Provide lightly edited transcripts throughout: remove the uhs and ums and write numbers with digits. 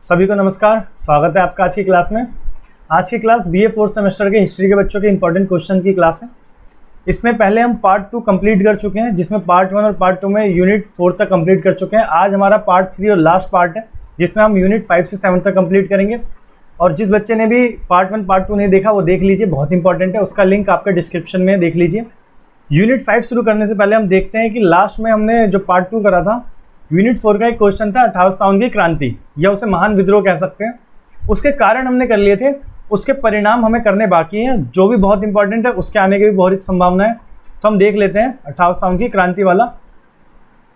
सभी को नमस्कार, स्वागत है आपका आज की क्लास में। आज की क्लास बीए फोर्थ सेमेस्टर के हिस्ट्री के बच्चों के इंपॉर्टेंट क्वेश्चन की क्लास है। इसमें पहले हम पार्ट 2 कंप्लीट कर चुके हैं, जिसमें पार्ट 1 और पार्ट 2 में यूनिट 4 तक कंप्लीट कर चुके हैं। आज हमारा पार्ट 3 और लास्ट पार्ट है, जिसमें हम यूनिट 5 से 7 तक कंप्लीट करेंगे। और जिस बच्चे ने भी पार्ट 1 पार्ट 2 नहीं देखा वो देख लीजिए, बहुत इंपॉर्टेंट है, उसका लिंक आपके डिस्क्रिप्शन में देख लीजिए। यूनिट 5 शुरू करने से पहले हम देखते हैं कि लास्ट में हमने जो पार्ट 2 करा था, यूनिट 4 का एक क्वेश्चन था 58 की क्रांति, या उसे महान विद्रोह कह सकते हैं। उसके कारण हमने कर लिए थे, उसके परिणाम हमें करने बाकी हैं, जो भी बहुत इंपॉर्टेंट है, उसके आने की भी बहुत संभावना है। तो हम देख लेते हैं 58 की क्रांति वाला।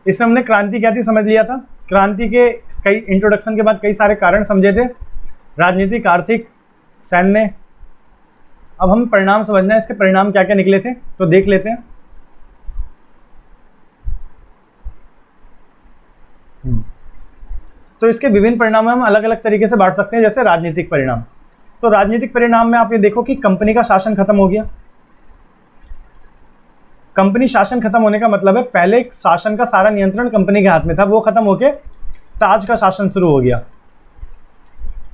इसमें हमने क्रांति क्या थी समझ लिया था। क्रांति के कई इंट्रोडक्शन के बाद कई सारे कारण समझे थे, राजनीतिक, आर्थिक, सैन्य। अब हम परिणाम समझना है, इसके परिणाम क्या क्या निकले थे, तो देख लेते हैं। तो इसके विभिन्न परिणाम हम अलग अलग तरीके से बांट सकते हैं। जैसे राजनीतिक परिणाम, तो राजनीतिक परिणाम में आप ये देखो कि कंपनी का शासन खत्म हो गया। कंपनी शासन खत्म होने का मतलब है पहले शासन का सारा नियंत्रण कंपनी के हाथ में था, वो खत्म होके ताज का शासन शुरू हो गया।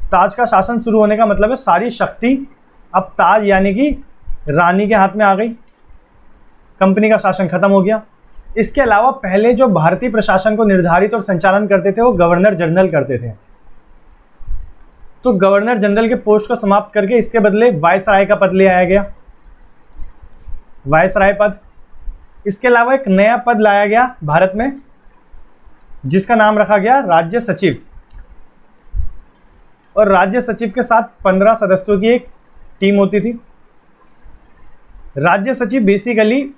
ताज का शासन शुरू होने का मतलब है सारी शक्ति अब ताज यानी कि रानी के हाथ में आ गई। कंपनी का शासन खत्म हो गया। इसके अलावा पहले जो भारतीय प्रशासन को निर्धारित और संचालन करते थे वो गवर्नर जनरल करते थे। तो गवर्नर जनरल के पोस्ट को समाप्त करके इसके बदले वायसराय का पद ले आया गया, वायसराय पद। इसके अलावा एक नया पद लाया गया भारत में, जिसका नाम रखा गया राज्य सचिव। और राज्य सचिव के साथ 15 सदस्यों की एक टीम होती थी। राज्य सचिव बेसिकली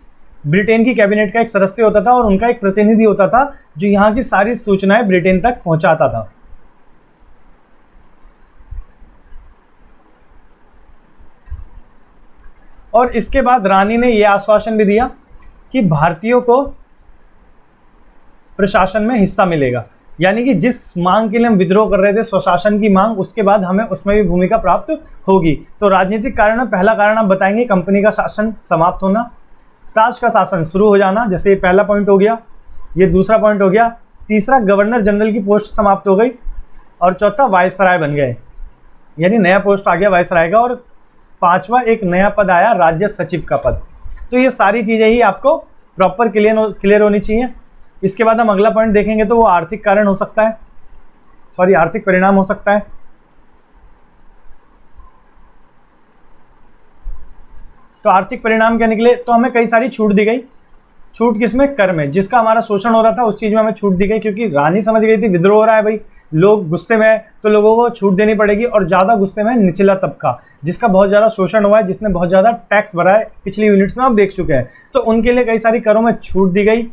ब्रिटेन की कैबिनेट का एक सदस्य होता था और उनका एक प्रतिनिधि होता था जो यहाँ की सारी सूचनाएं ब्रिटेन तक पहुंचाता था। और इसके बाद रानी ने यह आश्वासन भी दिया कि भारतीयों को प्रशासन में हिस्सा मिलेगा, यानी कि जिस मांग के लिए हम विद्रोह कर रहे थे, स्वशासन की मांग, उसके बाद हमें उसमें भी भूमिका प्राप्त होगी। तो राजनीतिक कारण में पहला कारण आप बताएंगे कंपनी का शासन समाप्त होना, ताज का शासन शुरू हो जाना, जैसे ये पहला पॉइंट हो गया, ये दूसरा पॉइंट हो गया। तीसरा गवर्नर जनरल की पोस्ट समाप्त हो गई। और चौथा वायसराय बन गए, यानी नया पोस्ट आ गया वायसराय का। और पांचवा एक नया पद आया राज्य सचिव का पद। तो ये सारी चीज़ें ही आपको प्रॉपर क्लियर होनी चाहिए। इसके बाद हम अगला पॉइंट देखेंगे तो वो आर्थिक कारण हो सकता है, आर्थिक परिणाम हो सकता है। तो आर्थिक परिणाम क्या निकले, तो हमें कई सारी छूट दी गई। छूट किसमें? कर में। जिसका हमारा शोषण हो रहा था उस चीज़ में हमें छूट दी गई, क्योंकि रानी समझ गई थी विद्रोह हो रहा है भाई, लोग गुस्से में है, तो लोगों को छूट देनी पड़ेगी। और ज़्यादा गुस्से में निचला तबका, जिसका बहुत ज़्यादा शोषण हुआ है, जिसने बहुत ज़्यादा टैक्स भरा है, पिछली यूनिट्स में आप देख चुके हैं। तो उनके लिए कई सारी करों में छूट दी गई।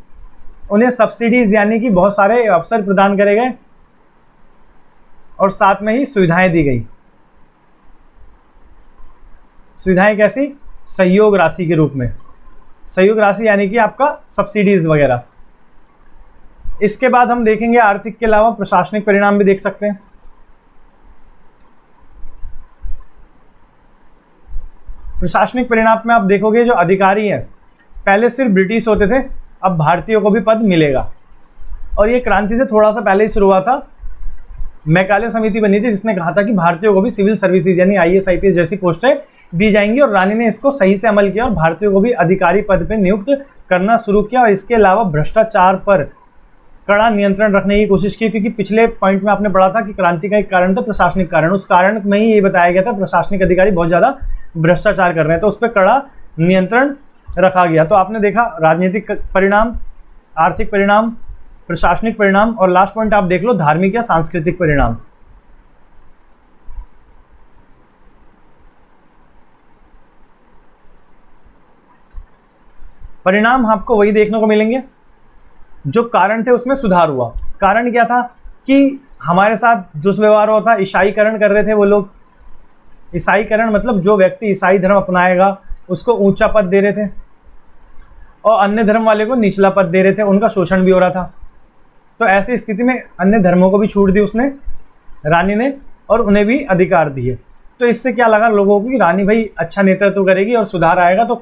उन्हें सब्सिडीज यानी कि बहुत सारे अवसर प्रदान करे गए और साथ में ही सुविधाएं दी गई। सुविधाएं कैसी? सहयोग राशि के रूप में। सहयोग राशि यानी कि आपका सब्सिडीज वगैरह। इसके बाद हम देखेंगे आर्थिक के अलावा प्रशासनिक परिणाम भी देख सकते हैं। प्रशासनिक परिणाम में आप देखोगे जो अधिकारी हैं पहले सिर्फ ब्रिटिश होते थे, अब भारतीयों को भी पद मिलेगा। और ये क्रांति से थोड़ा सा पहले ही शुरू हुआ था। मैकाले समिति बनी थी जिसने कहा था कि भारतीयों को भी सिविल सर्विसेज यानी IAS IPS जैसी पोस्टें दी जाएंगी। और रानी ने इसको सही से अमल किया और भारतीयों को भी अधिकारी पद पर नियुक्त करना शुरू किया। और इसके अलावा भ्रष्टाचार पर कड़ा नियंत्रण रखने की कोशिश की, क्योंकि पिछले पॉइंट में आपने पढ़ा था कि क्रांति का एक कारण था प्रशासनिक कारण। उस कारण में ही ये बताया गया था प्रशासनिक अधिकारी बहुत ज़्यादा भ्रष्टाचार कर रहे हैं, तो उस पर कड़ा नियंत्रण रखा गया। तो आपने देखा राजनीतिक परिणाम, आर्थिक परिणाम, प्रशासनिक परिणाम, और लास्ट पॉइंट आप देख लो धार्मिक या सांस्कृतिक परिणाम। परिणाम आपको वही देखने को मिलेंगे जो कारण थे, उसमें सुधार हुआ। कारण क्या था कि हमारे साथ दुष्व्यवहार हुआ था, ईसाईकरण कर रहे थे वो लोग। ईसाईकरण मतलब जो व्यक्ति ईसाई धर्म अपनाएगा उसको ऊंचा पद दे रहे थे और अन्य धर्म वाले को निचला पद दे रहे थे, उनका शोषण भी हो रहा था। तो ऐसी स्थिति में अन्य धर्मों को भी छूट दी उसने, रानी ने, और उन्हें भी अधिकार दिए। तो इससे क्या लगा लोगों को कि रानी भाई अच्छा नेतृत्व करेगी और सुधार आएगा, तो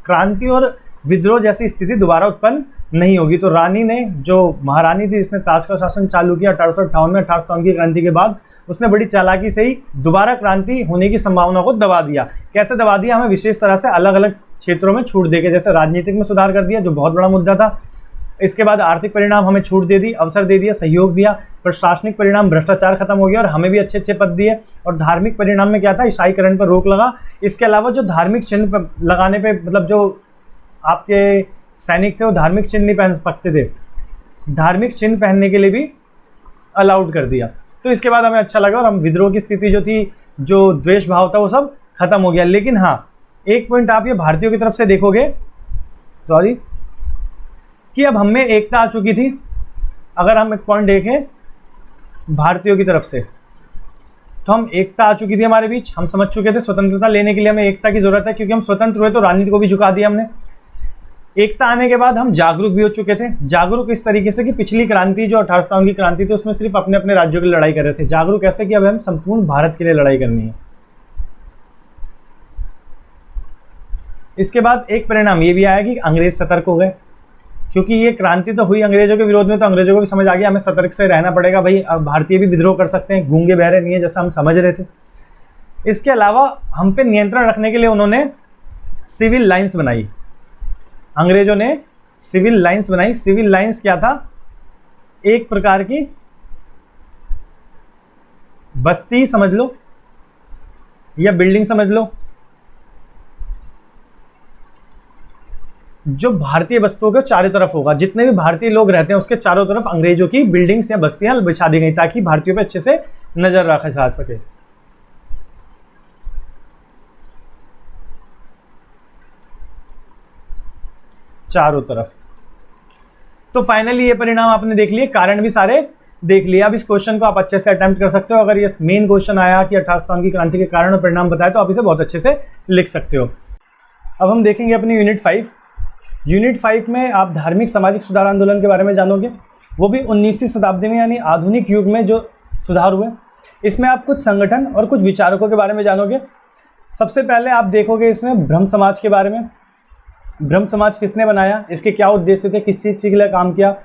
क्रांति और विद्रोह जैसी स्थिति दोबारा उत्पन्न नहीं होगी। तो रानी ने, जो महारानी थी जिसने ताज का शासन चालू किया 1858 में, 1857 की क्रांति के बाद, उसने बड़ी चालाकी से ही दोबारा क्रांति होने की संभावना को दबा दिया। कैसे दबा दिया? हमें विशेष तरह से अलग अलग क्षेत्रों में छूट देके, जैसे राजनीतिक में सुधार कर दिया जो बहुत बड़ा मुद्दा था, इसके बाद आर्थिक परिणाम हमें छूट दे दी, अवसर दे दिया, सहयोग दिया, प्रशासनिक परिणाम भ्रष्टाचार खत्म हो गया और हमें भी अच्छे अच्छे पद दिए, और धार्मिक परिणाम में क्या था? ईसाईकरण पर रोक लगा। इसके अलावा जो धार्मिक चिन्ह लगाने पे, मतलब जो आपके सैनिक थे वो धार्मिक चिन्ह नहीं पहन सकते थे, धार्मिक चिन्ह पहनने के लिए भी अलाउड कर दिया। तो इसके बाद हमें अच्छा लगा और हम विद्रोह की स्थिति जो थी, जो द्वेष भाव था, वो सब खत्म हो गया। लेकिन हाँ, एक पॉइंट आप ये भारतीयों की तरफ से देखोगे, सॉरी, कि अब हमें एकता आ चुकी थी। अगर हम एक पॉइंट देखें भारतीयों की तरफ से, तो हम एकता आ चुकी थी हमारे बीच, हम समझ चुके थे स्वतंत्रता लेने के लिए हमें एकता की जरूरत है, क्योंकि हम स्वतंत्र हुए तो राजनीति को भी झुका दिया हमने। एकता आने के बाद हम जागरूक भी हो चुके थे। जागरूक इस तरीके से कि पिछली क्रांति जो 1857 की क्रांति थी उसमें सिर्फ अपने अपने राज्यों के लिए लड़ाई कर रहे थे। जागरूक ऐसे कि अब हम संपूर्ण भारत के लिए लड़ाई करनी है। इसके बाद एक परिणाम ये भी आया कि अंग्रेज सतर्क हो गए, क्योंकि ये क्रांति तो हुई अंग्रेजों के विरोध में, तो अंग्रेजों को भी समझ आ गया हमें सतर्क से रहना पड़ेगा भाई, अब भारतीय भी विद्रोह कर सकते हैं, गूंगे बहरे नहीं है जैसा हम समझ रहे थे। इसके अलावा हम पे नियंत्रण रखने के लिए उन्होंने सिविल लाइन्स बनाई, अंग्रेजों ने सिविल लाइन्स बनाई। सिविल लाइन्स क्या था? एक प्रकार की बस्ती समझ लो या बिल्डिंग समझ लो, जो भारतीय वस्तुओं के चारों तरफ होगा, जितने भी भारतीय लोग रहते हैं उसके चारों तरफ अंग्रेजों की बिल्डिंग्स या बस्तियां बिछा दी गई, ताकि भारतीयों पे अच्छे से नजर रखा जा सके। चारों तरफ। तो फाइनली ये परिणाम आपने देख लिए, कारण भी सारे देख लिए। अब इस क्वेश्चन को आप अच्छे से अटेम्प्ट कर सकते हो। अगर ये मेन क्वेश्चन आया कि 1857 की क्रांति के कारण और परिणाम बताए, तो आप इसे बहुत अच्छे से लिख सकते हो। अब हम देखेंगे अपनी यूनिट 5। यूनिट 5 में आप धार्मिक सामाजिक सुधार आंदोलन के बारे में जानोगे, वो भी 19वीं शताब्दी में, यानी आधुनिक युग में जो सुधार हुए। इसमें आप कुछ संगठन और कुछ विचारकों के बारे में जानोगे। सबसे पहले आप देखोगे इसमें ब्रह्म समाज के बारे में। ब्रह्म समाज किसने बनाया, इसके क्या उद्देश्य थे, किस चीज़ के लिए काम किया,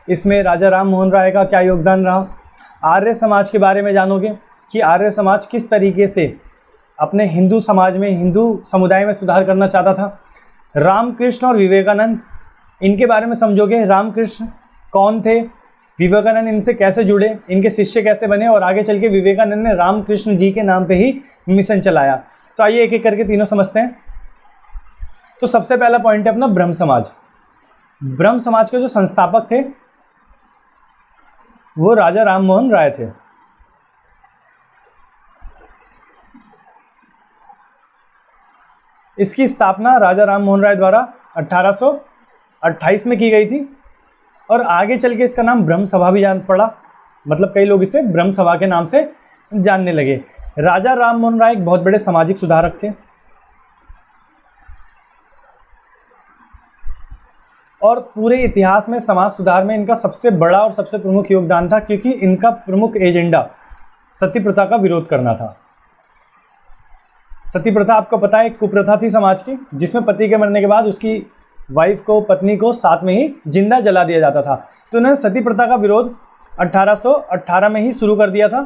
इसमें राजा राम मोहन राय का क्या योगदान रहा। आर्य समाज के बारे में जानोगे कि आर्य समाज किस तरीके से अपने हिंदू समाज में, हिंदू समुदाय में सुधार करना चाहता था। रामकृष्ण और विवेकानंद, इनके बारे में समझोगे। रामकृष्ण कौन थे, विवेकानंद इनसे कैसे जुड़े, इनके शिष्य कैसे बने, और आगे चल के विवेकानंद ने रामकृष्ण जी के नाम पे ही मिशन चलाया। तो आइए एक एक करके तीनों समझते हैं। तो सबसे पहला पॉइंट है अपना ब्रह्म समाज। ब्रह्म समाज के जो संस्थापक थे वो राजा राम मोहन राय थे। इसकी स्थापना राजा राम मोहन राय द्वारा 1828 में की गई थी, और आगे चल के इसका नाम ब्रह्म सभा भी जान पड़ा, मतलब कई लोग इसे ब्रह्म सभा के नाम से जानने लगे। राजा राम मोहन राय एक बहुत बड़े सामाजिक सुधारक थे, और पूरे इतिहास में समाज सुधार में इनका सबसे बड़ा और सबसे प्रमुख योगदान था, क्योंकि इनका प्रमुख एजेंडा सती प्रथा का विरोध करना था। सती प्रथा आपको पता है एक कुप्रथा थी समाज की, जिसमें पति के मरने के बाद उसकी वाइफ को, पत्नी को साथ में ही जिंदा जला दिया जाता था। तो उन्होंने सती प्रथा का विरोध 1818 में ही शुरू कर दिया था,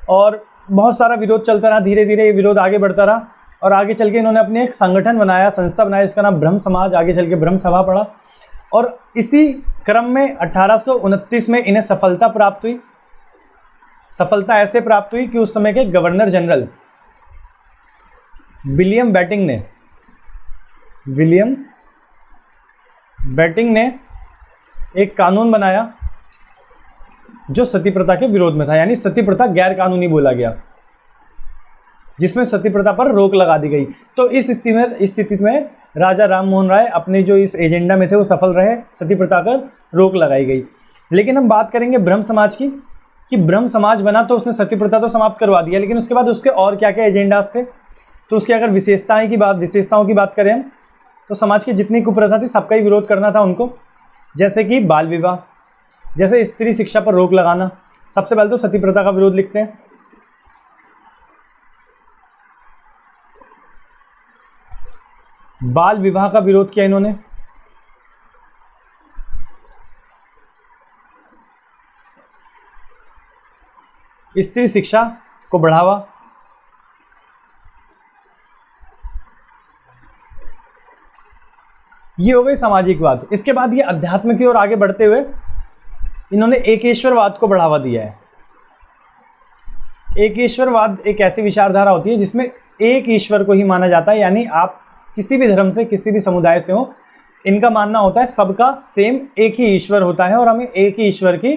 और बहुत सारा विरोध चलता रहा। धीरे धीरे ये विरोध आगे बढ़ता रहा, और आगे चल के इन्होंने अपने एक संगठन बनाया, संस्था बनाया, इसका नाम ब्रह्म समाज, आगे चल के ब्रह्म सभा पड़ा। और इसी क्रम में 1829 में इन्हें सफलता प्राप्त हुई। सफलता ऐसे प्राप्त हुई कि उस समय के गवर्नर जनरल विलियम बेटिंग ने एक कानून बनाया जो सती प्रथा के विरोध में था, यानी सती प्रथा गैर कानूनी बोला गया, जिसमें सती प्रथा पर रोक लगा दी गई। तो इस स्थिति में राजा राम मोहन राय अपने जो इस एजेंडा में थे वो सफल रहे, सती प्रथा पर रोक लगाई गई। लेकिन हम बात करेंगे ब्रह्म समाज की, कि ब्रह्म समाज बना तो उसने सती प्रथा तो समाप्त करवा दिया, लेकिन उसके बाद उसके और क्या क्या एजेंडाज थे। तो उसकी अगर विशेषताओं की बात करें हम, तो समाज की जितनी कुप्रथा थी सबका ही विरोध करना था उनको, जैसे कि बाल विवाह, जैसे स्त्री शिक्षा पर रोक लगाना। सबसे पहले तो सती प्रथा का विरोध लिखते हैं। बाल विवाह का विरोध किया इन्होंने। स्त्री शिक्षा को बढ़ावा, ये हो गई सामाजिक बात। इसके बाद ये अध्यात्म की ओर आगे बढ़ते हुए इन्होंने एकेश्वरवाद को बढ़ावा दिया है। एकेश्वरवाद एक ऐसी विचारधारा होती है जिसमें एक ईश्वर को ही माना जाता है, यानी आप किसी भी धर्म से, किसी भी समुदाय से हो, इनका मानना होता है सबका सेम एक ही ईश्वर होता है और हमें एक ही ईश्वर की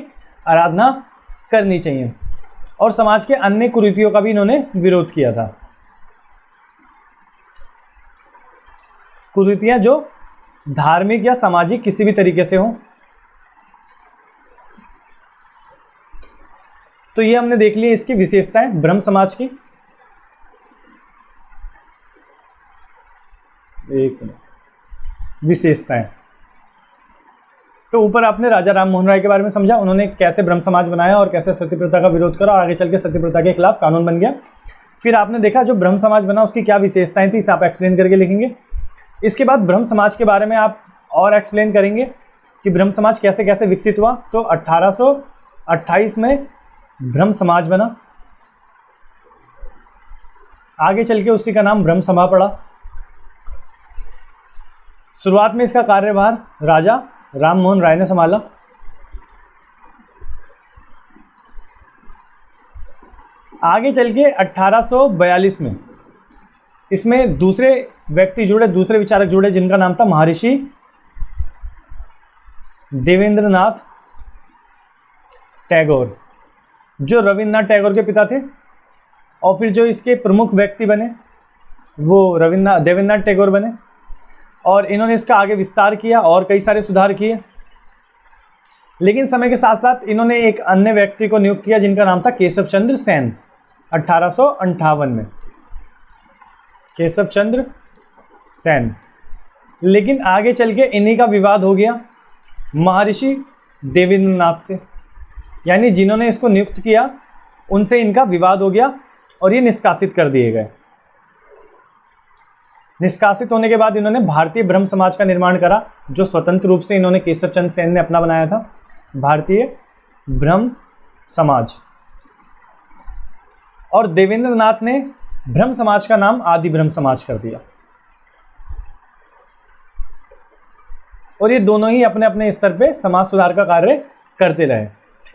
आराधना करनी चाहिए। और समाज के अन्य कुरीतियों का भी इन्होंने विरोध किया था। कुरीतियां जो धार्मिक या सामाजिक किसी भी तरीके से हो। तो ये हमने देख लिया इसकी विशेषताएं ब्रह्म समाज की। एक विशेषताएं, तो ऊपर आपने राजा राम मोहन राय के बारे में समझा, उन्होंने कैसे ब्रह्म समाज बनाया और कैसे सती प्रथा का विरोध करा और आगे चल के सती प्रथा के खिलाफ कानून बन गया। फिर आपने देखा जो ब्रह्म समाज बना उसकी क्या विशेषताएं थी, इसे आप एक्सप्लेन करके लिखेंगे। इसके बाद ब्रह्म समाज के बारे में आप और एक्सप्लेन करेंगे कि ब्रह्म समाज कैसे कैसे विकसित हुआ। तो 1828 में ब्रह्म समाज बना, आगे चल के उसी का नाम ब्रह्म सभा पड़ा। शुरुआत में इसका कार्यभार राजा राम मोहन राय ने संभाला। आगे चल के 1842 में इसमें दूसरे व्यक्ति जुड़े, दूसरे विचारक जुड़े, जिनका नाम था महर्षि देवेंद्रनाथ टैगोर, जो रविन्द्रनाथ टैगोर के पिता थे। और फिर जो इसके प्रमुख व्यक्ति बने वो देवेंद्रनाथ टैगोर बने और इन्होंने इसका आगे विस्तार किया और कई सारे सुधार किए। लेकिन समय के साथ साथ इन्होंने एक अन्य व्यक्ति को नियुक्त किया जिनका नाम था केशव चंद्र सेन 1858 में, केशव चंद्र सेन। लेकिन आगे चल के इन्हीं का विवाद हो गया महर्षि देवेंद्रनाथ से, यानी जिन्होंने इसको नियुक्त किया उनसे इनका विवाद हो गया और ये निष्कासित कर दिए गए। निष्कासित होने के बाद इन्होंने भारतीय ब्रह्म समाज का निर्माण करा, जो स्वतंत्र रूप से इन्होंने केशव चंद्र सेन ने अपना बनाया था, भारतीय ब्रह्म समाज। और देवेंद्रनाथ ने ब्रह्म समाज का नाम आदि ब्रह्म समाज कर दिया। और ये दोनों ही अपने अपने स्तर पे समाज सुधार का कार्य करते रहे।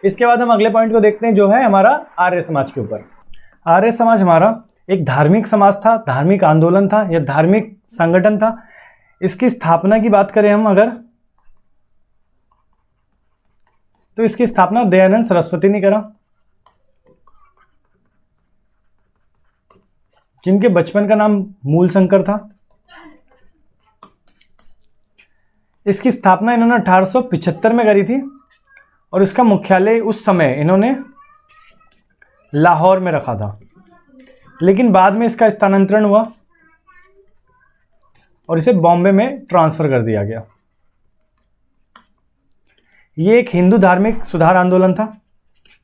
इसके बाद हम अगले पॉइंट को देखते हैं जो है हमारा आर्य समाज के ऊपर। आर्य समाज हमारा एक धार्मिक समाज था, धार्मिक आंदोलन था या धार्मिक संगठन था। इसकी स्थापना की बात करें हम अगर, तो इसकी स्थापना दयानंद सरस्वती ने करा, जिनके बचपन का नाम मूलशंकर था। इसकी स्थापना इन्होंने 1875 में करी थी और इसका मुख्यालय उस समय इन्होंने लाहौर में रखा था, लेकिन बाद में इसका स्थानांतरण हुआ और इसे बॉम्बे में ट्रांसफर कर दिया गया। ये एक हिंदू धार्मिक सुधार आंदोलन था,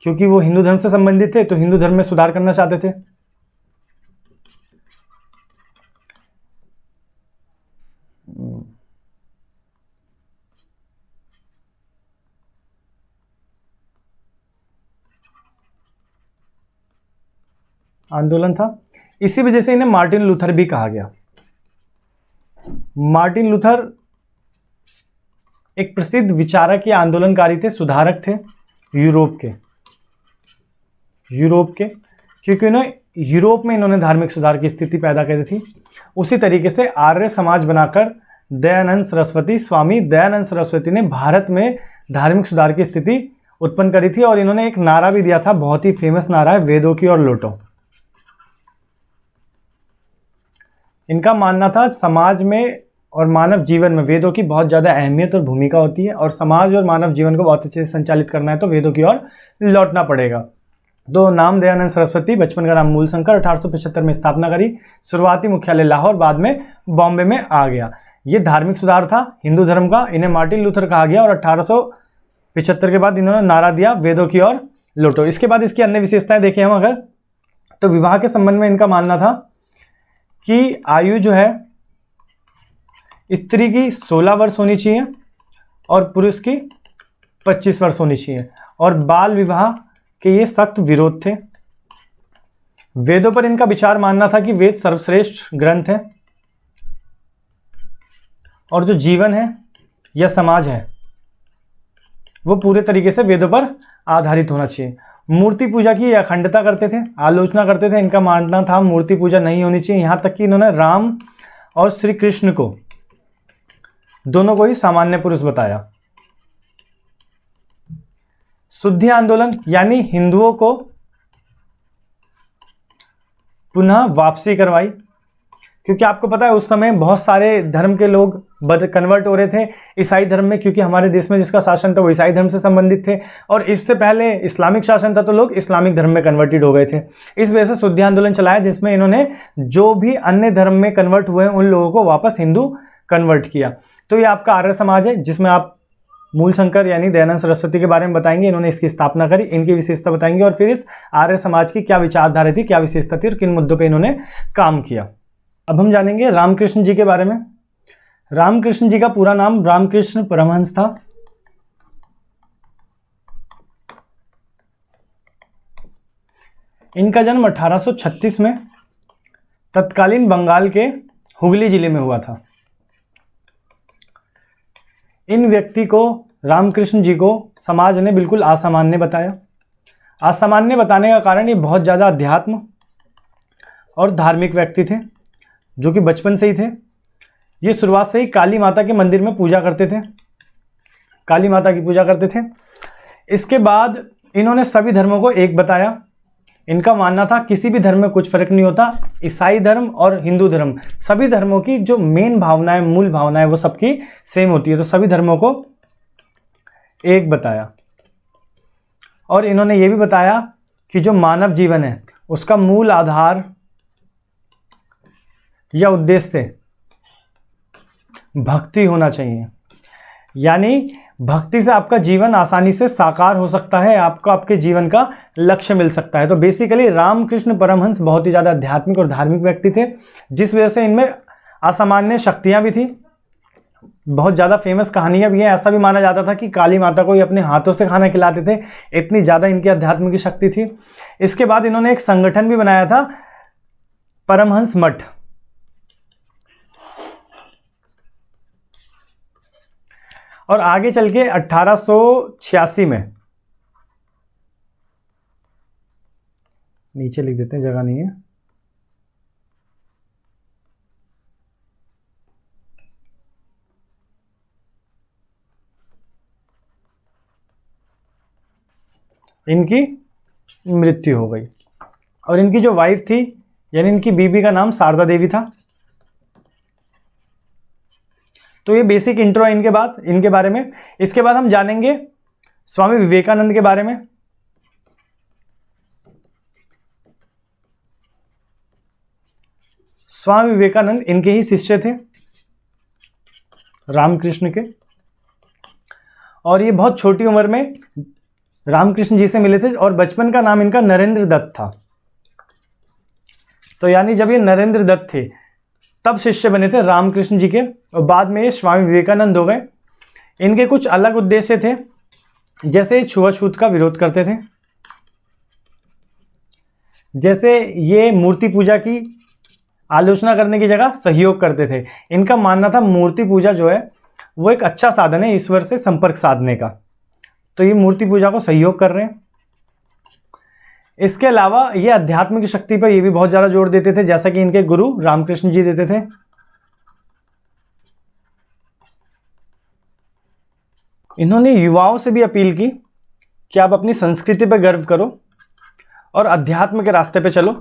क्योंकि वो हिंदू धर्म से संबंधित थे तो हिंदू धर्म में सुधार करना चाहते थे। आंदोलन था, इसी वजह से इन्हें मार्टिन लूथर भी कहा गया। मार्टिन लूथर एक प्रसिद्ध विचारक या आंदोलनकारी थे, सुधारक थे यूरोप के, क्योंकि यूरोप में इन्होंने धार्मिक सुधार की स्थिति पैदा करी थी। उसी तरीके से आर्य समाज बनाकर स्वामी दयानंद सरस्वती ने भारत में धार्मिक सुधार की स्थिति उत्पन्न करी थी। और इन्होंने एक नारा भी दिया था, बहुत ही फेमस नारा है, वेदों की ओर लौटो। इनका मानना था समाज में और मानव जीवन में वेदों की बहुत ज़्यादा अहमियत और भूमिका होती है और समाज और मानव जीवन को बहुत अच्छे से संचालित करना है तो वेदों की ओर लौटना पड़ेगा। तो नाम दयानंद सरस्वती, बचपन का नाम मूलशंकर, 1875 में स्थापना करी, शुरुआती मुख्यालय लाहौर, बाद में बॉम्बे में आ गया। ये धार्मिक सुधार था हिंदू धर्म का, इन्हें मार्टिन लूथर कहा गया। और 1875 के बाद इन्होंने नारा दिया, वेदों की ओर लौटो। इसके बाद इसकी अन्य विशेषताएं देखें हम अगर, तो विवाह के संबंध में इनका मानना था कि आयु जो है स्त्री की 16 वर्ष होनी चाहिए और पुरुष की 25 वर्ष होनी चाहिए। और बाल विवाह के ये सख्त विरोध थे, वेदों पर इनका विचार मानना था कि वेद सर्वश्रेष्ठ ग्रंथ है और जो जीवन है या समाज है वो पूरे तरीके से वेदों पर आधारित होना चाहिए। मूर्ति पूजा की अखंडता करते थे, आलोचना करते थे। इनका मानना था मूर्ति पूजा नहीं होनी चाहिए। यहाँ तक कि इन्होंने राम और श्री कृष्ण को दोनों को ही सामान्य पुरुष बताया। शुद्धि आंदोलन यानी हिंदुओं को पुनः वापसी करवाई, क्योंकि आपको पता है उस समय बहुत सारे धर्म के लोग कन्वर्ट हो रहे थे ईसाई धर्म में, क्योंकि हमारे देश में जिसका शासन था वो ईसाई धर्म से संबंधित थे और इससे पहले इस्लामिक शासन था तो लोग इस्लामिक धर्म में कन्वर्टेड हो गए थे। इस वजह से शुद्धि आंदोलन चलाया जिसमें इन्होंने जो भी अन्य धर्म में कन्वर्ट हुए उन लोगों को वापस हिंदू कन्वर्ट किया। तो ये आपका आर्य समाज है जिसमें आप मूल शंकर यानी दयानंद सरस्वती के बारे में बताएंगे, इन्होंने इसकी स्थापना करी, इनकी विशेषता बताएंगे और फिर इस आर्य समाज की क्या विचारधारा थी, क्या विशेषता थी और किन मुद्दों पे इन्होंने काम किया। अब हम जानेंगे रामकृष्ण जी के बारे में। रामकृष्ण जी का पूरा नाम रामकृष्ण परमहंस था। इनका जन्म 1836 में तत्कालीन बंगाल के हुगली जिले में हुआ था। इन व्यक्ति को, रामकृष्ण जी को, समाज ने बिल्कुल असामान्य बताया। असामान्य बताने का कारण ये बहुत ज़्यादा अध्यात्म और धार्मिक व्यक्ति थे जो कि बचपन से ही थे। ये शुरुआत से ही काली माता के मंदिर में पूजा करते थे, काली माता की पूजा करते थे। इसके बाद इन्होंने सभी धर्मों को एक बताया। इनका मानना था किसी भी धर्म में कुछ फर्क नहीं होता, ईसाई धर्म और हिंदू धर्म सभी धर्मों की जो मेन भावनाएं, मूल भावनाएं वो सबकी सेम होती है, तो सभी धर्मों को एक बताया। और इन्होंने ये भी बताया कि जो मानव जीवन है उसका मूल आधार या उद्देश्य भक्ति होना चाहिए, यानी भक्ति से आपका जीवन आसानी से साकार हो सकता है, आपको आपके जीवन का लक्ष्य मिल सकता है। तो बेसिकली रामकृष्ण परमहंस बहुत ही ज़्यादा आध्यात्मिक और धार्मिक व्यक्ति थे, जिस वजह से इनमें असामान्य शक्तियाँ भी थी। बहुत ज़्यादा फेमस कहानियाँ भी हैं। ऐसा भी माना जाता था कि काली माता को ही अपने हाथों से खाना खिलाते थे, इतनी ज़्यादा इनकी अध्यात्म की शक्ति थी। इसके बाद इन्होंने एक संगठन भी बनाया था, परमहंस मठ। और आगे चल के 1886 में, नीचे लिख देते हैं, जगह नहीं है, इनकी मृत्यु हो गई। और इनकी जो वाइफ थी यानी इनकी बीबी का नाम शारदा देवी था। तो ये बेसिक इंट्रो है इनके बारे में। इसके बाद हम जानेंगे स्वामी विवेकानंद के बारे में। स्वामी विवेकानंद इनके ही शिष्य थे, रामकृष्ण के, और ये बहुत छोटी उम्र में रामकृष्ण जी से मिले थे और बचपन का नाम इनका नरेंद्र दत्त था। तो यानी जब ये नरेंद्र दत्त थे तब शिष्य बने थे रामकृष्ण जी के, और बाद में ये स्वामी विवेकानंद हो गए। इनके कुछ अलग उद्देश्य थे, जैसे छुआछूत का विरोध करते थे, जैसे ये मूर्ति पूजा की आलोचना करने की जगह सहयोग करते थे। इनका मानना था मूर्ति पूजा जो है वो एक अच्छा साधन है ईश्वर से संपर्क साधने का, तो ये मूर्ति पूजा को सहयोग कर रहे हैं। इसके अलावा ये अध्यात्म की शक्ति पर ये भी बहुत ज़्यादा जोर देते थे, जैसा कि इनके गुरु रामकृष्ण जी देते थे। इन्होंने युवाओं से भी अपील की कि आप अपनी संस्कृति पर गर्व करो और अध्यात्म के रास्ते पे चलो।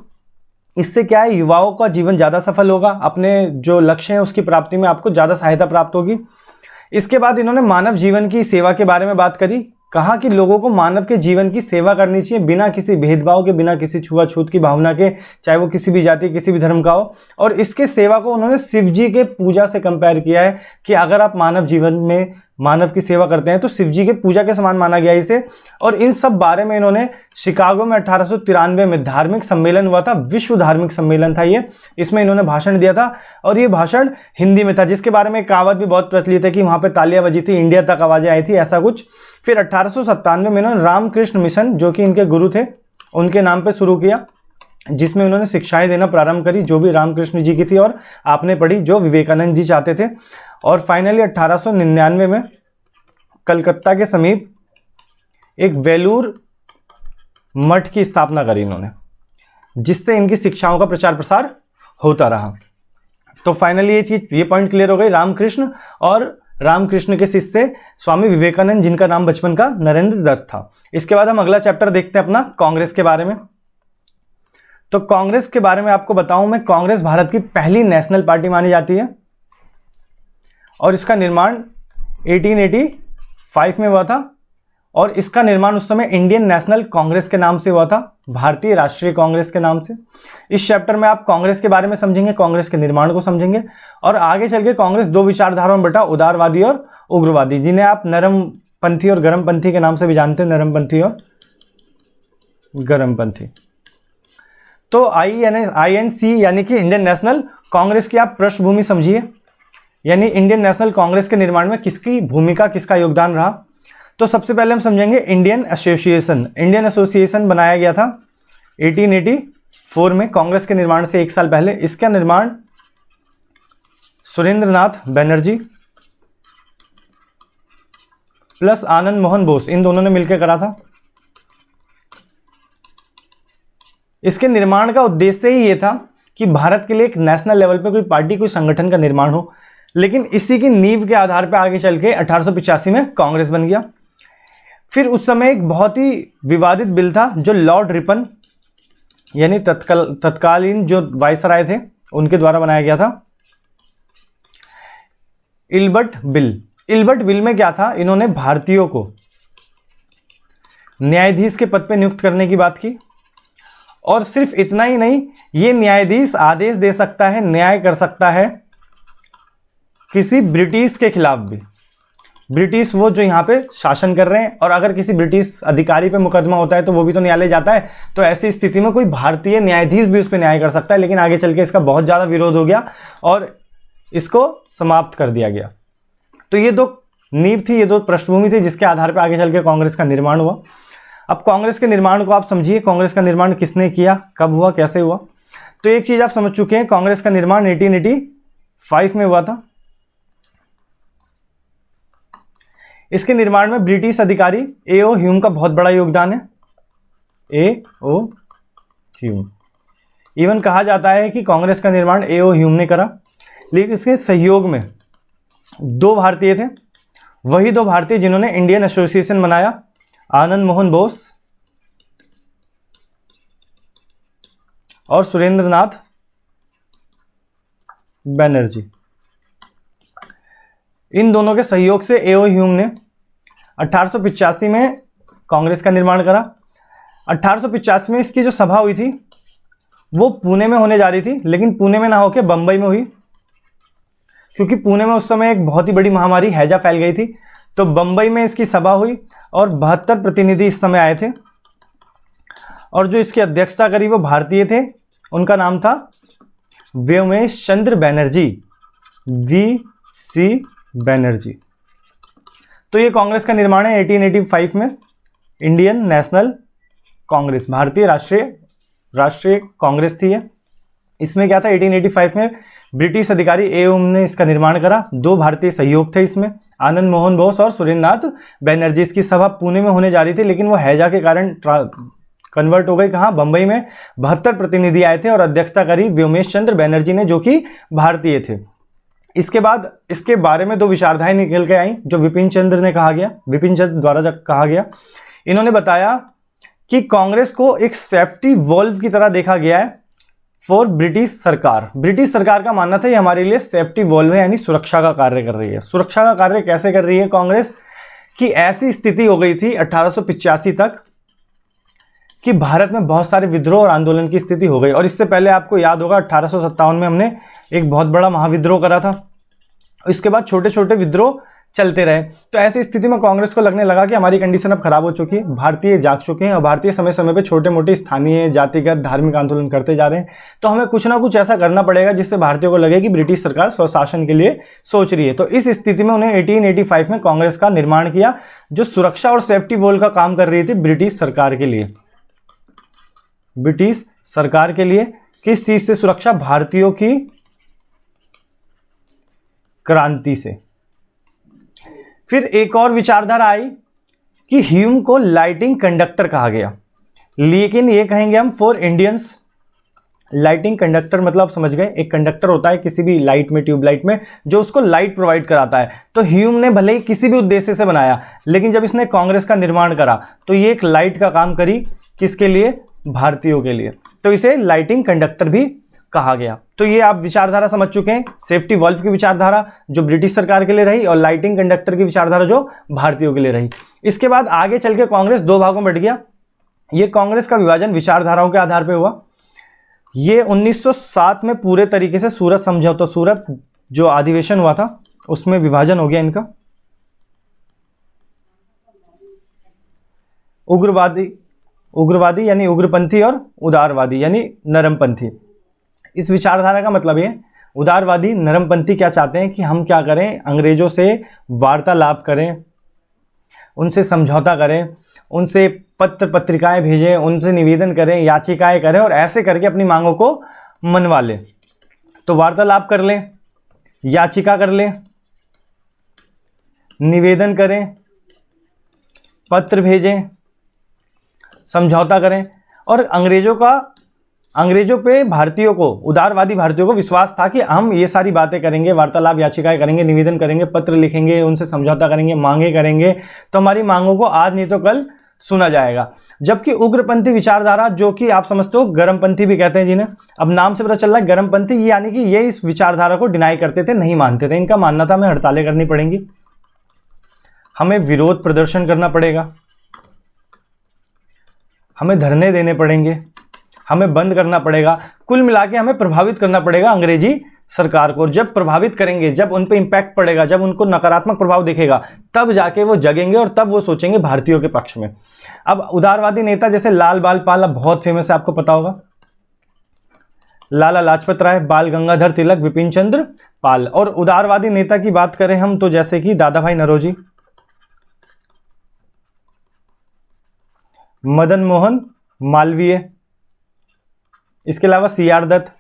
इससे क्या है, युवाओं का जीवन ज़्यादा सफल होगा, अपने जो लक्ष्य हैं उसकी प्राप्ति में आपको ज़्यादा सहायता प्राप्त होगी। इसके बाद इन्होंने मानव जीवन की सेवा के बारे में बात करी। कहा कि लोगों को मानव के जीवन की सेवा करनी चाहिए बिना किसी भेदभाव के, बिना किसी छुआछूत की भावना के, चाहे वो किसी भी जाति, किसी भी धर्म का हो। और इसके सेवा को उन्होंने शिव जी के पूजा से कंपेयर किया है कि अगर आप मानव जीवन में मानव की सेवा करते हैं तो शिव जी के पूजा के समान माना गया इसे। और इन सब बारे में इन्होंने शिकागो में 1893 में धार्मिक सम्मेलन हुआ था, विश्व धार्मिक सम्मेलन था ये, इसमें इन्होंने भाषण दिया था और ये भाषण हिंदी में था, जिसके बारे में कहावत भी बहुत प्रचलित है कि वहाँ पे तालियां बजी थी, इंडिया तक आवाज़ें आई थी, ऐसा कुछ। फिर 1897 में इन्होंने रामकृष्ण मिशन, जो कि इनके गुरु थे, उनके नाम पर शुरू किया। जिसमें उन्होंने शिक्षाएं देना प्रारंभ करी, जो भी रामकृष्ण जी की थी और आपने पढ़ी जो विवेकानंद जी चाहते थे। और फाइनली 1899 में कलकत्ता के समीप एक वेलूर मठ की स्थापना करी इन्होंने, जिससे इनकी शिक्षाओं का प्रचार प्रसार होता रहा। तो फाइनली ये पॉइंट क्लियर हो गई, रामकृष्ण और रामकृष्ण के शिष्य स्वामी विवेकानंद, जिनका नाम बचपन का नरेंद्र दत्त था। इसके बाद हम अगला चैप्टर देखते हैं अपना कांग्रेस के बारे में। तो कांग्रेस के बारे में आपको बताऊं मैं, कांग्रेस भारत की पहली नेशनल पार्टी मानी जाती है और इसका निर्माण 1885 में हुआ था और इसका निर्माण उस समय इंडियन नेशनल कांग्रेस के नाम से हुआ था, भारतीय राष्ट्रीय कांग्रेस के नाम से। इस चैप्टर में आप कांग्रेस के बारे में समझेंगे, कांग्रेस के निर्माण को समझेंगे और आगे चल के कांग्रेस दो विचारधाराओं में बटा, उदारवादी और उग्रवादी, जिन्हें आप नरमपंथी और गर्मपंथी के नाम से भी जानते हैं, नरमपंथी और गर्मपंथी। तो INC यानी कि इंडियन नेशनल कांग्रेस की आप पृष्ठभूमि समझिए, यानी इंडियन नेशनल कांग्रेस के निर्माण में किसकी भूमिका, किसका योगदान रहा। तो सबसे पहले हम समझेंगे इंडियन एसोसिएशन। इंडियन एसोसिएशन बनाया गया था 1884 में, कांग्रेस के निर्माण से एक साल पहले। इसका निर्माण सुरेंद्रनाथ बनर्जी प्लस आनंद मोहन बोस, इन दोनों ने मिलकर करा था। इसके निर्माण का उद्देश्य ही ये था कि भारत के लिए एक नेशनल लेवल पे कोई पार्टी, कोई संगठन का निर्माण हो। लेकिन इसी की नींव के आधार पर आगे चल के 1885 में कांग्रेस बन गया। फिर उस समय एक बहुत ही विवादित बिल था जो लॉर्ड रिपन यानी तत्कालीन जो वायसराय थे उनके द्वारा बनाया गया था, इल्बर्ट बिल। इल्बर्ट बिल में क्या था, इन्होंने भारतीयों को न्यायाधीश के पद पर नियुक्त करने की बात की और सिर्फ इतना ही नहीं, ये न्यायाधीश आदेश दे सकता है, न्याय कर सकता है किसी ब्रिटिश के खिलाफ भी। ब्रिटिश वो जो यहाँ पे शासन कर रहे हैं, और अगर किसी ब्रिटिश अधिकारी पे मुकदमा होता है तो वो भी तो न्यायालय जाता है। तो ऐसी स्थिति में कोई भारतीय न्यायाधीश भी उस पर न्याय कर सकता है। लेकिन आगे चल के इसका बहुत ज़्यादा विरोध हो गया और इसको समाप्त कर दिया गया। तो ये दो नींव थी, ये दो पृष्ठभूमि थी जिसके आधार पर आगे चल के कांग्रेस का निर्माण हुआ। अब कांग्रेस के निर्माण को आप समझिए, कांग्रेस का निर्माण किसने किया, कब हुआ, कैसे हुआ। तो एक चीज़ आप समझ चुके हैं, कांग्रेस का निर्माण 1885 में हुआ था। इसके निर्माण में ब्रिटिश अधिकारी A.O. ह्यूम का बहुत बड़ा योगदान है। A.O. ह्यूम, इवन कहा जाता है कि कांग्रेस का निर्माण A.O. ह्यूम ने करा। लेकिन इसके सहयोग में दो भारतीय थे, वही दो भारतीय जिन्होंने इंडियन एसोसिएशन बनाया, आनंद मोहन बोस और सुरेंद्रनाथ बनर्जी। इन दोनों के सहयोग से A.O. ह्यूम ने 1885 में कांग्रेस का निर्माण करा। 1885 में इसकी जो सभा हुई थी वो पुणे में होने जा रही थी, लेकिन पुणे में ना होकर बंबई में हुई, क्योंकि पुणे में उस समय एक बहुत ही बड़ी महामारी हैजा फैल गई थी। तो बंबई में इसकी सभा हुई और 72 प्रतिनिधि इस समय आए थे और जो इसकी अध्यक्षता करी वो भारतीय थे। उनका नाम था व्योमेश चंद्र बनर्जी, V.C. बनर्जी। तो ये कांग्रेस का निर्माण है 1885 में। इंडियन नेशनल कांग्रेस, भारतीय राष्ट्रीय कांग्रेस थी ये। इसमें क्या था, 1885 में ब्रिटिश अधिकारी A.O. ने इसका निर्माण करा। दो भारतीय सहयोग थे इसमें, आनंद मोहन बोस और सुरेंद्रनाथ बनर्जी। इसकी सभा पुणे में होने जा रही थी, लेकिन वो हैजा के कारण कन्वर्ट हो गई कहाँ, बंबई में। 72 प्रतिनिधि आए थे और अध्यक्षता करी व्योमेश चंद्र बनर्जी ने, जो कि भारतीय थे। इसके बाद इसके बारे में दो विचारधाराएं निकल के आई जो विपिन चंद्र द्वारा कहा गया। इन्होंने बताया कि कांग्रेस को एक सेफ्टी वॉल्व की तरह देखा गया है फॉर ब्रिटिश सरकार। ब्रिटिश सरकार का मानना था ये हमारे लिए सेफ्टी वॉल्व है, यानी सुरक्षा का कार्य कर रही है। सुरक्षा का कार्य कैसे कर रही है कांग्रेस, कि ऐसी स्थिति हो गई थी 1885 तक कि भारत में बहुत सारे विद्रोह और आंदोलन की स्थिति हो गई। और इससे पहले आपको याद होगा 1857 में हमने एक बहुत बड़ा महाविद्रोह करा था। इसके बाद छोटे छोटे विद्रोह चलते रहे। तो ऐसी स्थिति में कांग्रेस को लगने लगा कि हमारी कंडीशन अब खराब हो चुकी है, भारतीय जाग चुके हैं और भारतीय समय समय पे छोटे मोटे स्थानीय जातिगत धार्मिक आंदोलन करते जा रहे हैं। तो हमें कुछ ना कुछ ऐसा करना पड़ेगा जिससे भारतीयों को लगे कि ब्रिटिश सरकार स्वशासन के लिए सोच रही है। तो इस स्थिति में उन्हें 1885 में कांग्रेस का निर्माण किया, जो सुरक्षा और सेफ्टी वॉल का काम कर रही थी ब्रिटिश सरकार के लिए। ब्रिटिश सरकार के लिए किस चीज से सुरक्षा? भारतीयों की क्रांति से। फिर एक और विचारधारा आई कि ह्यूम को लाइटिंग कंडक्टर कहा गया, लेकिन ये कहेंगे हम फॉर इंडियंस। लाइटिंग कंडक्टर मतलब आप समझ गए, एक कंडक्टर होता है किसी भी लाइट में, ट्यूबलाइट में, जो उसको लाइट प्रोवाइड कराता है। तो ह्यूम ने भले ही किसी भी उद्देश्य से बनाया, लेकिन जब इसने कांग्रेस का निर्माण करा तो ये एक लाइट का काम करी, किसके लिए? भारतीयों के लिए। तो इसे लाइटिंग कंडक्टर भी कहा गया। तो ये आप विचारधारा समझ चुके हैं, सेफ्टी वाल्व की विचारधारा जो ब्रिटिश सरकार के लिए रही और लाइटिंग कंडक्टर की विचारधारा जो भारतीयों के लिए रही। इसके बाद आगे चल के कांग्रेस दो भागों में बट गया। ये कांग्रेस का विभाजन विचारधाराओं के आधार पर हुआ। ये 1907 में पूरे तरीके से सूरत समझौता, सूरत जो अधिवेशन हुआ था उसमें विभाजन हो गया इनका। उग्रवादी यानी उग्रपंथी और उदारवादी यानी नरमपंथी। इस विचारधारा का मतलब ये, उदारवादी नरमपंथी क्या चाहते हैं कि हम क्या करें? अंग्रेजों से वार्तालाप करें, उनसे समझौता करें, उनसे पत्र पत्रिकाएं भेजें, उनसे निवेदन करें, याचिकाएं करें और ऐसे करके अपनी मांगों को मनवा लें। तो वार्तालाप कर लें, याचिका कर लें, निवेदन करें, पत्र भेजें, समझौता करें। और अंग्रेजों पे भारतीयों को, उदारवादी भारतीयों को विश्वास था कि हम ये सारी बातें करेंगे, वार्तालाप, याचिकाएं करेंगे, निवेदन करेंगे, पत्र लिखेंगे, उनसे समझौता करेंगे, मांगे करेंगे, तो हमारी मांगों को आज नहीं तो कल सुना जाएगा। जबकि उग्रपंथी विचारधारा, जो कि आप समझते हो गर्मपंथी भी कहते हैं जिन्हें, अब नाम से पता चल रहा है गर्मपंथी, यानी कि ये इस विचारधारा को डिनाई करते थे, नहीं मानते थे। इनका मानना था हमें हड़तालें करनी पड़ेंगी, हमें विरोध प्रदर्शन करना पड़ेगा, हमें धरने देने पड़ेंगे, हमें बंद करना पड़ेगा, कुल मिला के हमें प्रभावित करना पड़ेगा अंग्रेजी सरकार को। और जब प्रभावित करेंगे, जब उन पे इम्पैक्ट पड़ेगा, जब उनको नकारात्मक प्रभाव दिखेगा, तब जाके वो जगेंगे और तब वो सोचेंगे भारतीयों के पक्ष में। अब उदारवादी नेता जैसे लाल बाल पाल, अब बहुत फेमस है, आपको पता होगा, लाला लाजपत राय, बाल गंगाधर तिलक, विपिन चंद्र पाल। और उदारवादी नेता की बात करें हम तो जैसे कि दादा भाई नौरोजी, मदन मोहन मालवीय, इसके अलावा CR दत्त।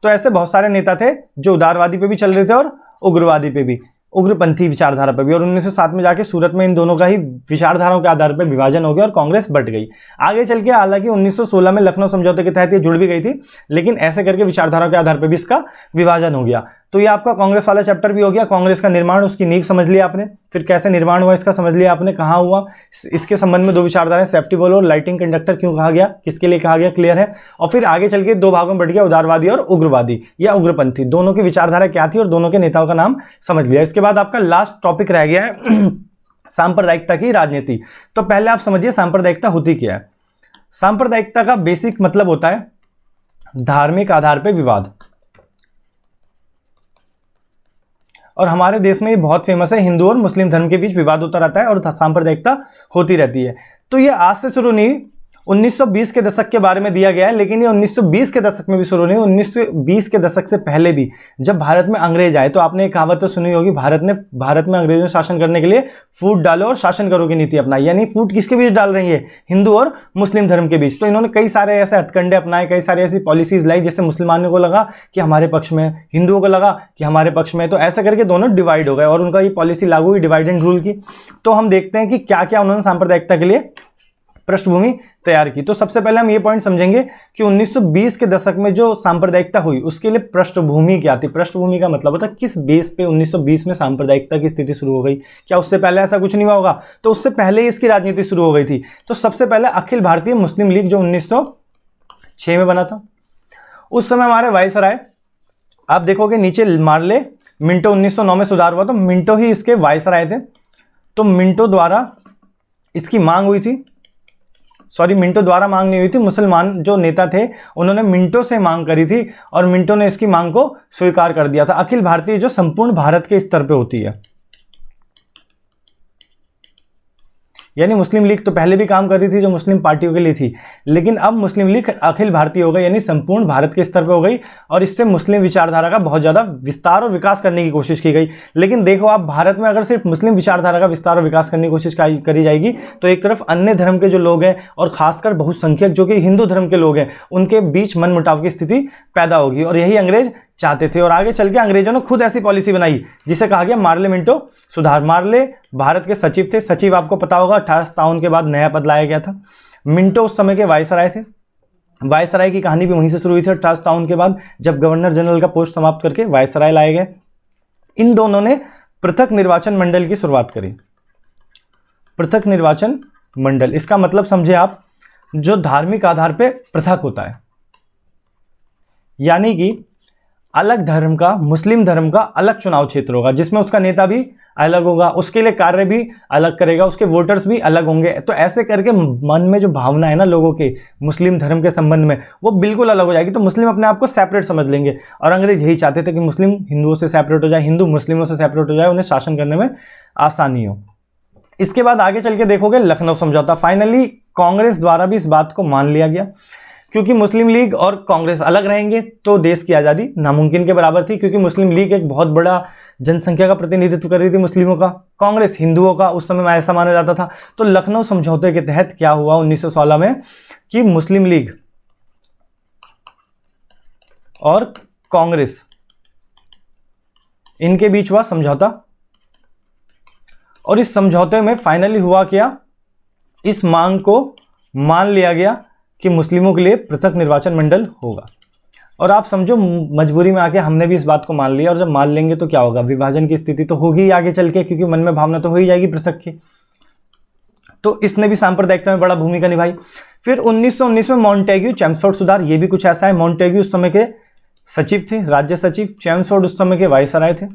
तो ऐसे बहुत सारे नेता थे जो उदारवादी पे भी चल रहे थे और उग्रवादी पे भी, उग्रपंथी विचारधारा पर भी। और 1907 में जाके सूरत में इन दोनों का ही विचारधाराओं के आधार पर विभाजन हो गया और कांग्रेस बट गई। आगे चल के हालांकि 1916 में लखनऊ समझौते के तहत ये जुड़ भी गई थी, लेकिन ऐसे करके विचारधाराओं के आधार पर भी इसका विभाजन हो गया। तो ये आपका कांग्रेस वाला चैप्टर भी हो गया। कांग्रेस का निर्माण, उसकी नींव समझ लिया आपने, फिर कैसे निर्माण हुआ इसका समझ लिया आपने, कहाँ हुआ, इसके संबंध में दो विचारधाराएं, सेफ्टी वॉल्व और लाइटिंग कंडक्टर क्यों कहा गया, किसके लिए कहा गया, क्लियर है। और फिर आगे चल के दो भागों में बढ़ गया, उदारवादी और उग्रवादी या उग्रपंथी, दोनों की विचारधारा क्या थी और दोनों के नेताओं का नाम समझ लिया। इसके बाद आपका लास्ट टॉपिक रह गया है सांप्रदायिकता की राजनीति। तो पहले आप समझिए सांप्रदायिकता होती क्या है। सांप्रदायिकता का बेसिक मतलब होता है धार्मिक आधार पर विवाद। और हमारे देश में ये बहुत फेमस है, हिंदू और मुस्लिम धर्म के बीच विवाद होता रहता है और सांप्रदायिकता होती रहती है। तो ये आज से शुरू नहीं, 1920 के दशक के बारे में दिया गया है, लेकिन ये 1920 के दशक में भी शुरू नहीं, 1920 के दशक से पहले भी जब भारत में अंग्रेज आए, तो आपने एक कहावत तो सुनी होगी, भारत में अंग्रेजों ने शासन करने के लिए फूट डालो और शासन करो की नीति अपनाई। यानी फूट किसके बीच डाल रही है? हिंदू और मुस्लिम धर्म के बीच। तो इन्होंने कई सारे ऐसे हथकंडे अपनाए, कई सारी ऐसी पॉलिसीज लाई जिससे मुसलमानों को लगा कि हमारे पक्ष में, हिंदुओं को लगा कि हमारे पक्ष में। तो ऐसा करके दोनों डिवाइड हो गए और उनका ये पॉलिसी लागू हुई डिवाइड एंड रूल की। तो हम देखते हैं कि क्या क्या उन्होंने सांप्रदायिकता के लिए पृष्ठभूमि तैयार की। तो सबसे पहले हम ये पॉइंट समझेंगे कि 1920 के दशक में जो सांप्रदायिकता हुई उसके लिए पृष्ठभूमि क्या थी। पृष्ठभूमि का मतलब होता है किस बेस पे 1920 में सांप्रदायिकता की स्थिति शुरू हो गई। क्या उससे पहले ऐसा कुछ नहीं हुआ होगा? तो उससे पहले ही इसकी राजनीति शुरू हो गई थी। तो सबसे पहले अखिल भारतीय मुस्लिम लीग जो 1906 में बना था, उस समय हमारे वायसराय, आप देखोगे नीचे मार ले, मिंटो 1909 में सुधार हुआ, तो मिंटो ही इसके वायसराय थे। तो मिंटो द्वारा इसकी मांग हुई थी, मिंटो द्वारा मांग नहीं हुई थी, मुसलमान जो नेता थे उन्होंने मिंटो से मांग करी थी और मिंटो ने इसकी मांग को स्वीकार कर दिया था। अखिल भारतीय जो संपूर्ण भारत के स्तर पे होती है, यानी मुस्लिम लीग तो पहले भी काम कर रही थी जो मुस्लिम पार्टियों के लिए थी, लेकिन अब मुस्लिम लीग अखिल भारतीय हो गई, यानी संपूर्ण भारत के स्तर पर हो गई, और इससे मुस्लिम विचारधारा का बहुत ज़्यादा विस्तार और विकास करने की कोशिश की गई। लेकिन देखो आप, भारत में अगर सिर्फ मुस्लिम विचारधारा का विस्तार और विकास करने की कोशिश करी जाएगी तो एक तरफ अन्य धर्म के जो लोग हैं और खासकर बहुसंख्यक जो कि हिंदू धर्म के लोग हैं उनके बीच मनमुटाव की स्थिति पैदा होगी, और यही अंग्रेज चाहते थे। और आगे चल के अंग्रेजों ने खुद ऐसी पॉलिसी बनाई जिसे कहा गया मार्ले मिंटो सुधार। मार्ले भारत के सचिव थे। सचिव आपको पता होगा 1857 के बाद नया पद लाया गया था। मिंटो उस समय के वायसराय थे। वायसराय की कहानी भी वहीं से शुरू हुई थी 1857 के बाद, जब गवर्नर जनरल का पोस्ट समाप्त करके वायसराय लाए गए। इन दोनों ने पृथक निर्वाचन मंडल की शुरुआत करी। पृथक निर्वाचन मंडल, इसका मतलब समझे आप, जो धार्मिक आधार पर पृथक होता है, यानी कि अलग धर्म का, मुस्लिम धर्म का अलग चुनाव क्षेत्र होगा जिसमें उसका नेता भी अलग होगा, उसके लिए कार्य भी अलग करेगा, उसके वोटर्स भी अलग होंगे। तो ऐसे करके मन में जो भावना है ना लोगों के मुस्लिम धर्म के संबंध में, वो बिल्कुल अलग हो जाएगी। तो मुस्लिम अपने आप को सेपरेट समझ लेंगे, और अंग्रेज यही चाहते थे कि मुस्लिम हिंदुओं से सेपरेट हो जाए, हिंदू मुस्लिमों से सेपरेट हो जाए, उन्हें शासन करने में आसानी हो। इसके बाद आगे चल के देखोगे लखनऊ समझौता। फाइनली कांग्रेस द्वारा भी इस बात को मान लिया गया, क्योंकि मुस्लिम लीग और कांग्रेस अलग रहेंगे तो देश की आज़ादी नामुमकिन के बराबर थी, क्योंकि मुस्लिम लीग एक बहुत बड़ा जनसंख्या का प्रतिनिधित्व कर रही थी मुस्लिमों का, कांग्रेस हिंदुओं का उस समय में ऐसा माना जाता था। तो लखनऊ समझौते के तहत क्या हुआ 1916 में कि मुस्लिम लीग और कांग्रेस इनके बीच हुआ समझौता, और इस समझौते में फाइनली हुआ क्या, इस मांग को मान लिया गया कि मुस्लिमों के लिए पृथक निर्वाचन मंडल होगा। और आप समझो मजबूरी में आके हमने भी इस बात को मान लिया, और जब मान लेंगे तो क्या होगा, विभाजन की स्थिति तो होगी ही आगे चल के, क्योंकि मन में भावना तो हो ही जाएगी पृथक की। तो इसने भी सांप्रदायिकता में बड़ा भूमिका निभाई। फिर 1919 में मॉन्टेग्यू चैम्सफोर्ड सुधार, ये भी कुछ ऐसा है। मॉन्टेग्यू उस समय के सचिव थे, राज्य सचिव। चैम्सफोर्ड उस समय के वायसराय थे।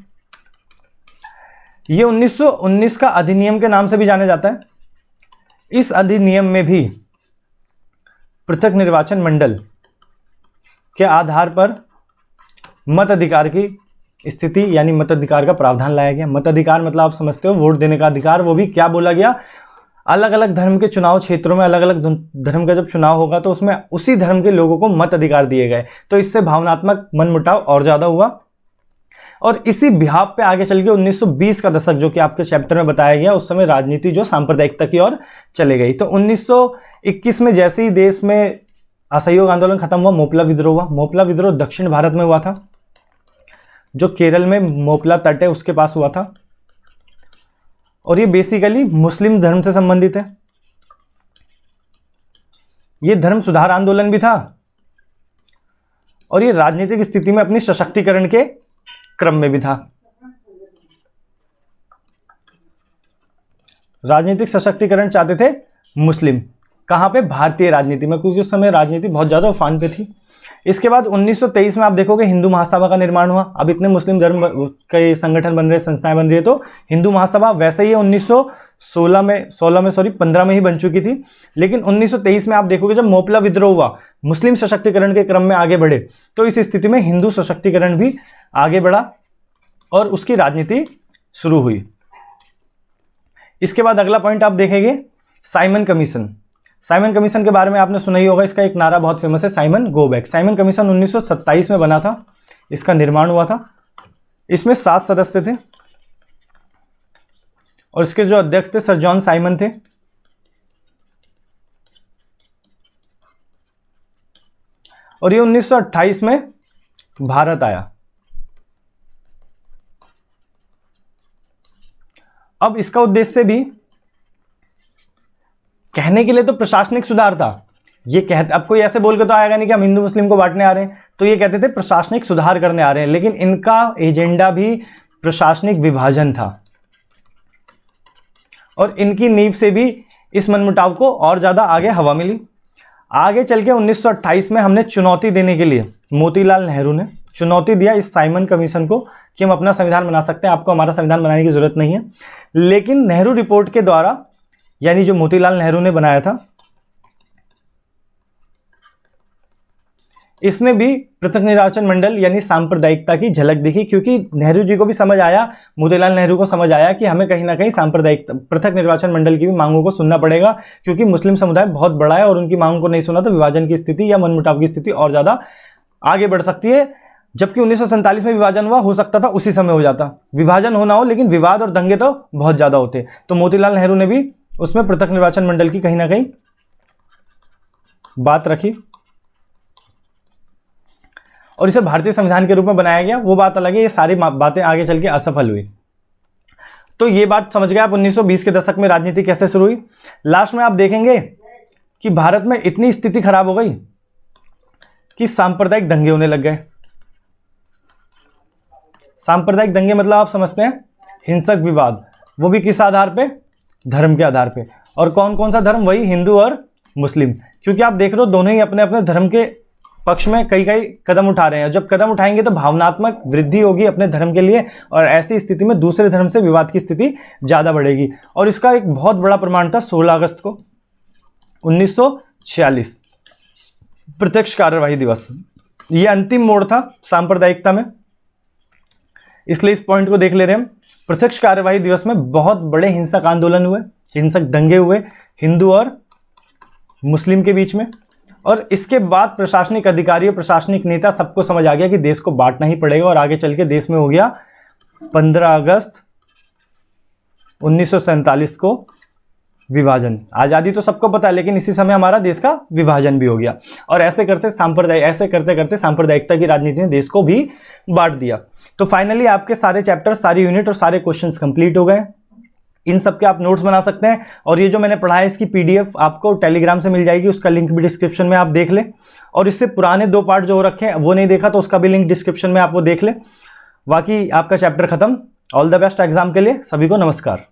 ये 1919 का अधिनियम के नाम से भी जाना जाता है। इस अधिनियम में भी पृथक निर्वाचन मंडल के आधार पर मताधिकार की स्थिति, यानी मताधिकार का प्रावधान लाया गया। मताधिकार मतलब आप समझते हो वोट देने का अधिकार। वो भी क्या बोला गया, अलग अलग धर्म के चुनाव क्षेत्रों में अलग अलग धर्म का जब चुनाव होगा तो उसमें उसी धर्म के लोगों को मत अधिकार दिए गए। तो इससे भावनात्मक मनमुटाव और ज़्यादा हुआ, और इसी बिहाफ पे आगे चल के 1920 का दशक, जो कि आपके चैप्टर में बताया गया, उस समय राजनीति जो सांप्रदायिकता की ओर चले गई। तो 1921 में जैसे ही देश में असहयोग आंदोलन खत्म हुआ, मोपला विद्रोह हुआ। मोपला विद्रोह दक्षिण भारत में हुआ था, जो केरल में मोपला तट है उसके पास हुआ था, और ये बेसिकली मुस्लिम धर्म से संबंधित है। ये धर्म सुधार आंदोलन भी था, और ये राजनीतिक स्थिति में अपनी सशक्तिकरण के क्रम में भी था। राजनीतिक सशक्तिकरण चाहते थे मुस्लिम, कहां पे, भारतीय राजनीति में, क्योंकि उस समय राजनीति बहुत ज्यादा उफान पे थी। इसके बाद 1923 में आप देखोगे हिंदू महासभा का निर्माण हुआ। अब इतने मुस्लिम धर्म के संगठन बन रहे, संस्थाएं बन रही है, तो हिंदू महासभा वैसे ही 15 में ही बन चुकी थी। लेकिन 1923 में आप देखोगे जब मोपला विद्रोह हुआ, मुस्लिम सशक्तिकरण के क्रम में आगे बढ़े, तो इस स्थिति में हिंदू सशक्तिकरण भी आगे बढ़ा और उसकी राजनीति शुरू हुई। इसके बाद अगला पॉइंट आप देखेंगे साइमन कमीशन। साइमन कमीशन के बारे में आपने सुना ही होगा, इसका एक नारा बहुत फेमस है, Simon go back. Simon commission 1927 में बना था, इसका निर्माण हुआ था। इसमें 7 सदस्य थे, और इसके जो अध्यक्ष थे सर जॉन साइमन थे। और ये 1928 में भारत आया। अब इसका उद्देश्य भी कहने के लिए तो प्रशासनिक सुधार था। ये कहते, अब कोई ऐसे बोल के तो आएगा नहीं कि हम हिंदू मुस्लिम को बांटने आ रहे हैं, तो ये कहते थे प्रशासनिक सुधार करने आ रहे हैं, लेकिन इनका एजेंडा भी प्रशासनिक विभाजन था, और इनकी नींव से भी इस मनमुटाव को और ज़्यादा आगे हवा मिली। आगे चल के 1928 में हमने चुनौती देने के लिए, मोतीलाल नेहरू ने चुनौती दिया इस साइमन कमीशन को कि हम अपना संविधान बना सकते हैं, आपको हमारा संविधान बनाने की ज़रूरत नहीं है। लेकिन नेहरू रिपोर्ट के द्वारा, यानी जो मोतीलाल नेहरू ने बनाया था, इसमें भी पृथक निर्वाचन मंडल यानी सांप्रदायिकता की झलक दिखी, क्योंकि नेहरू जी को भी समझ आया, मोतीलाल नेहरू को समझ आया कि हमें कहीं ना कहीं सांप्रदायिक पृथक निर्वाचन मंडल की भी मांगों को सुनना पड़ेगा, क्योंकि मुस्लिम समुदाय बहुत बड़ा है और उनकी मांगों को नहीं सुना तो विभाजन की स्थिति या मनमुटाव की स्थिति और ज़्यादा आगे बढ़ सकती है। जबकि 1947 में विभाजन हुआ, हो सकता था उसी समय हो जाता, विभाजन होना हो, लेकिन विवाद और दंगे तो बहुत ज़्यादा होते। तो मोतीलाल नेहरू ने भी उसमें पृथक निर्वाचन मंडल की कहीं ना कहीं बात रखी और इसे भारतीय संविधान के रूप में बनाया गया, वो बात अलग है। ये सारी बातें आगे चल के असफल हुई। तो ये बात समझ गए आप 1920 के दशक में राजनीति कैसे शुरू हुई। लास्ट में आप देखेंगे कि भारत में इतनी स्थिति खराब हो गई कि सांप्रदायिक दंगे होने लग गए। सांप्रदायिक दंगे मतलब आप समझते हैं हिंसक विवाद, वो भी किस आधार पे, धर्म के आधार पे। और कौन कौन सा धर्म, वही हिंदू और मुस्लिम, क्योंकि आप देख रहे हो दोनों ही अपने अपने धर्म के पक्ष में कई कई कदम उठा रहे हैं। जब कदम उठाएंगे तो भावनात्मक वृद्धि होगी अपने धर्म के लिए, और ऐसी स्थिति में दूसरे धर्म से विवाद की स्थिति ज़्यादा बढ़ेगी। और इसका एक बहुत बड़ा प्रमाण था 16 अगस्त को 1946 प्रत्यक्ष कार्यवाही दिवस। ये अंतिम मोड़ था सांप्रदायिकता में, इसलिए इस पॉइंट को देख ले रहे हैं हम। प्रत्यक्ष कार्यवाही दिवस में बहुत बड़े हिंसक आंदोलन हुए, हिंसक दंगे हुए हिंदू और मुस्लिम के बीच में। और इसके बाद प्रशासनिक अधिकारी और प्रशासनिक नेता सबको समझ आ गया कि देश को बांटना ही पड़ेगा, और आगे चल के देश में हो गया 15 अगस्त 1947 को विभाजन। आज़ादी तो सबको पता है, लेकिन इसी समय हमारा देश का विभाजन भी हो गया। और ऐसे करते करते सांप्रदायिकता की राजनीति ने देश को भी बांट दिया। तो फाइनली आपके सारे चैप्टर, सारी यूनिट और सारे क्वेश्चंस कंप्लीट हो गए। इन सब के आप नोट्स बना सकते हैं, और ये जो मैंने पढ़ा है इसकी PDF आपको टेलीग्राम से मिल जाएगी, उसका लिंक भी डिस्क्रिप्शन में आप देख लें। और इससे पुराने 2 पार्ट जो हो रखे हैं वो नहीं देखा तो उसका भी लिंक डिस्क्रिप्शन में आप वो देख लें। बाकी आपका चैप्टर खत्म। ऑल द बेस्ट एग्जाम के लिए, सभी को नमस्कार।